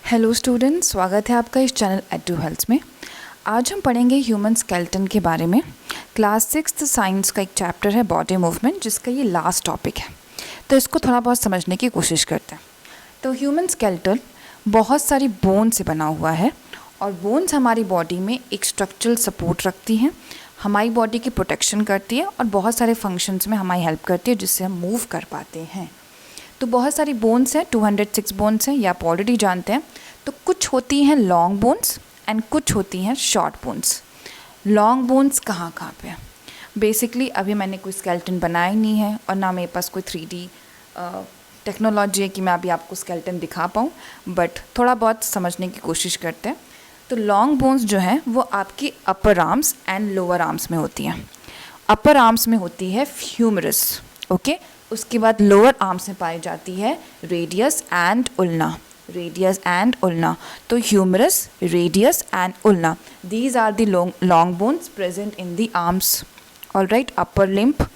Hello students, स्वागत है आपका इस चैनल एडू हेल्थ में। आज हम पढ़ेंगे ह्यूमन स्केलेटन के बारे में। क्लास 6 साइंस का एक चैप्टर है बॉडी मूवमेंट, जिसका ये लास्ट टॉपिक है। तो इसको थोड़ा बहुत समझने की कोशिश करते हैं। तो ह्यूमन स्केलेटन बहुत सारी बोन से बना हुआ है और बोन्स हमारी बॉडी में एक स्ट्रक्चरल सपोर्ट रखती हैं, हमारी बॉडी की प्रोटेक्शन करती है और बहुत सारे फंक्शंस में हमारी हेल्प करती है, जिससे हम मूव कर पाते हैं। तो बहुत सारी बोन्स हैं, 206 बोन्स हैं, ये आप ऑलरेडी जानते हैं। तो कुछ होती हैं लॉन्ग बोन्स एंड कुछ होती हैं शॉर्ट बोन्स। लॉन्ग बोन्स कहाँ कहाँ पे हैं? बेसिकली अभी मैंने कोई स्केलेटन बनाया ही नहीं है और ना मेरे पास कोई 3D टेक्नोलॉजी है कि मैं अभी आपको स्केलेटन दिखा पाऊँ, बट थोड़ा बहुत समझने की कोशिश करते हैं। तो लॉन्ग बोन्स जो हैं वो आपकी अपर आर्म्स एंड लोअर आर्म्स में होती हैं। अपर आर्म्स में होती है ह्यूमरस, ओके। उसके बाद लोअर आर्म्स में पाई जाती है radius and ulna, radius and ulna. तो humerus, radius and ulna, these are the long bones present in the arms, alright, upper limb.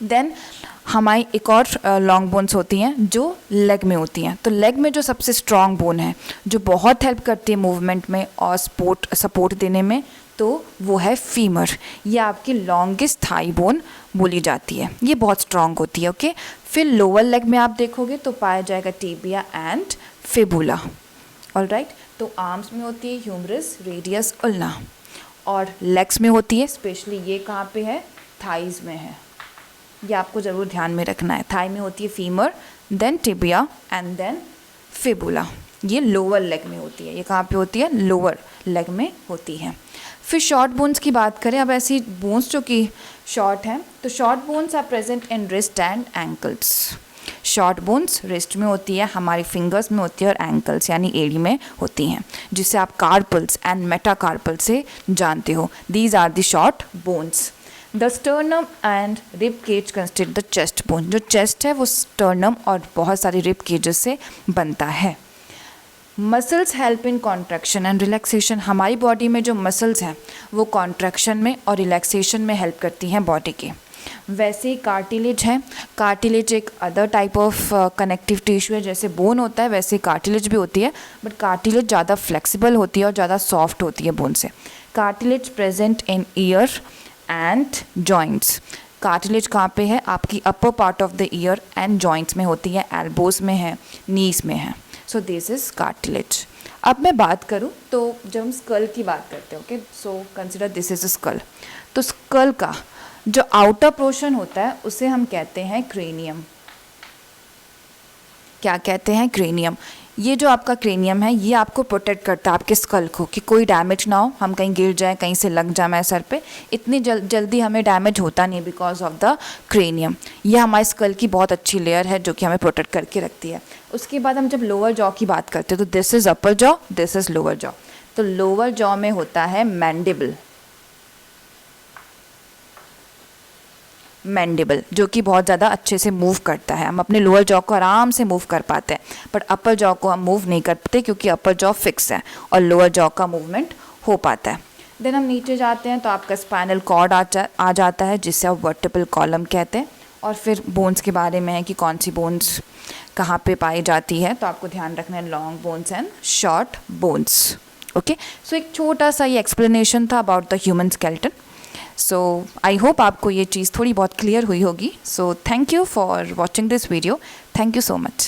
Then हमारी एक और लॉन्ग बोन्स होती हैं जो लेग में होती हैं। तो लेग में जो सबसे स्ट्रॉन्ग बोन है, जो बहुत हेल्प करती है मूवमेंट में और सपोर्ट देने में, तो वो है फीमर। ये आपकी लॉन्गेस्ट थाई बोन बोली जाती है, ये बहुत स्ट्रॉन्ग होती है, ओके। फिर लोअर लेग में आप देखोगे तो पाया जाएगा टिबिया एंड फिबुला, ऑलराइट। तो आर्म्स में होती है ह्यूमरस, रेडियस, उल्ना, और लेग्स में होती है, स्पेशली ये कहाँ पे है, थाइज में है। ये आपको ज़रूर ध्यान में रखना है। थाई में होती है femur, then tibia and then fibula. ये लोअर लेग में होती है। ये कहाँ पे होती है? लोअर लेग में होती है। फिर शॉर्ट बोन्स की बात करें, अब ऐसी बोन्स जो कि शॉर्ट हैं, तो short bones are present in wrist and ankles. Short bones wrist में होती है, हमारी फिंगर्स में होती है, और एंकल्स यानी एड़ी में होती हैं, जिसे आप कार्पल्स एंड मेटाकार्पल से जानते हो। These are the short bones. The sternum and rib cage constitute the chest bone. जो चेस्ट है वो स्टर्नम और बहुत सारी रिब केजेस से बनता है। Muscles help in contraction and relaxation. हमारी बॉडी में जो मसल्स हैं वो कॉन्ट्रैक्शन में और रिलैक्सेशन में हेल्प करती हैं बॉडी के। वैसे ही कार्टिलेज है। कार्टिलेज एक other type of connective tissue है। जैसे बोन होता है वैसे कार्टिलेज भी होती है, बट कार्टिलेज ज़्यादा फ्लेक्सिबल होती है और ज़्यादा सॉफ्ट होती है बोन से। Cartilage present in year and joints. Cartilage कहाँ पे है? आपकी upper part of the year and joints में होती है, एल्बोज में है, नीज में है। So this is cartilage. अब मैं बात करूँ तो जब हम स्कल की बात करते हैं, okay, so consider this is a skull. तो स्कल का जो आउटर पोर्शन होता है उसे हम कहते हैं क्रेनियम। क्या कहते हैं? क्रेनियम। ये जो आपका क्रेनियम है ये आपको प्रोटेक्ट करता है आपके स्कल को, कि कोई डैमेज ना हो, हम कहीं गिर जाएं, कहीं से लग जाए सर पे, इतनी जल्दी हमें डैमेज होता नहीं बिकॉज ऑफ द क्रेनियम। ये हमारे स्कल की बहुत अच्छी लेयर है जो कि हमें प्रोटेक्ट करके रखती है। उसके बाद हम जब लोअर जॉ की बात करते हैं तो this is upper jaw, this is lower jaw. तो लोअर जॉ में होता है मैंडिबल, मैंडिबल जो कि बहुत ज़्यादा अच्छे से मूव करता है। हम अपने लोअर जॉ को आराम से मूव कर पाते हैं, बट अपर जॉ को हम मूव नहीं कर पाते क्योंकि अपर जॉ फिक्स है और लोअर जॉ का मूवमेंट हो पाता है। देन हम नीचे जाते हैं तो आपका स्पाइनल कॉर्ड आ जाता है, जिसे आप वर्टिब्रल कॉलम कहते हैं। और फिर बोन्स के बारे में है कि कौन सी बोन्स कहाँ पे पाई जाती है, तो आपको ध्यान रखना है long bones and short bones, okay. So एक छोटा सा ये एक्सप्लेनेशन था about the human skeleton. So I hope आपको ये चीज़ थोड़ी बहुत क्लियर हुई होगी। So thank you for watching this video. Thank you so much.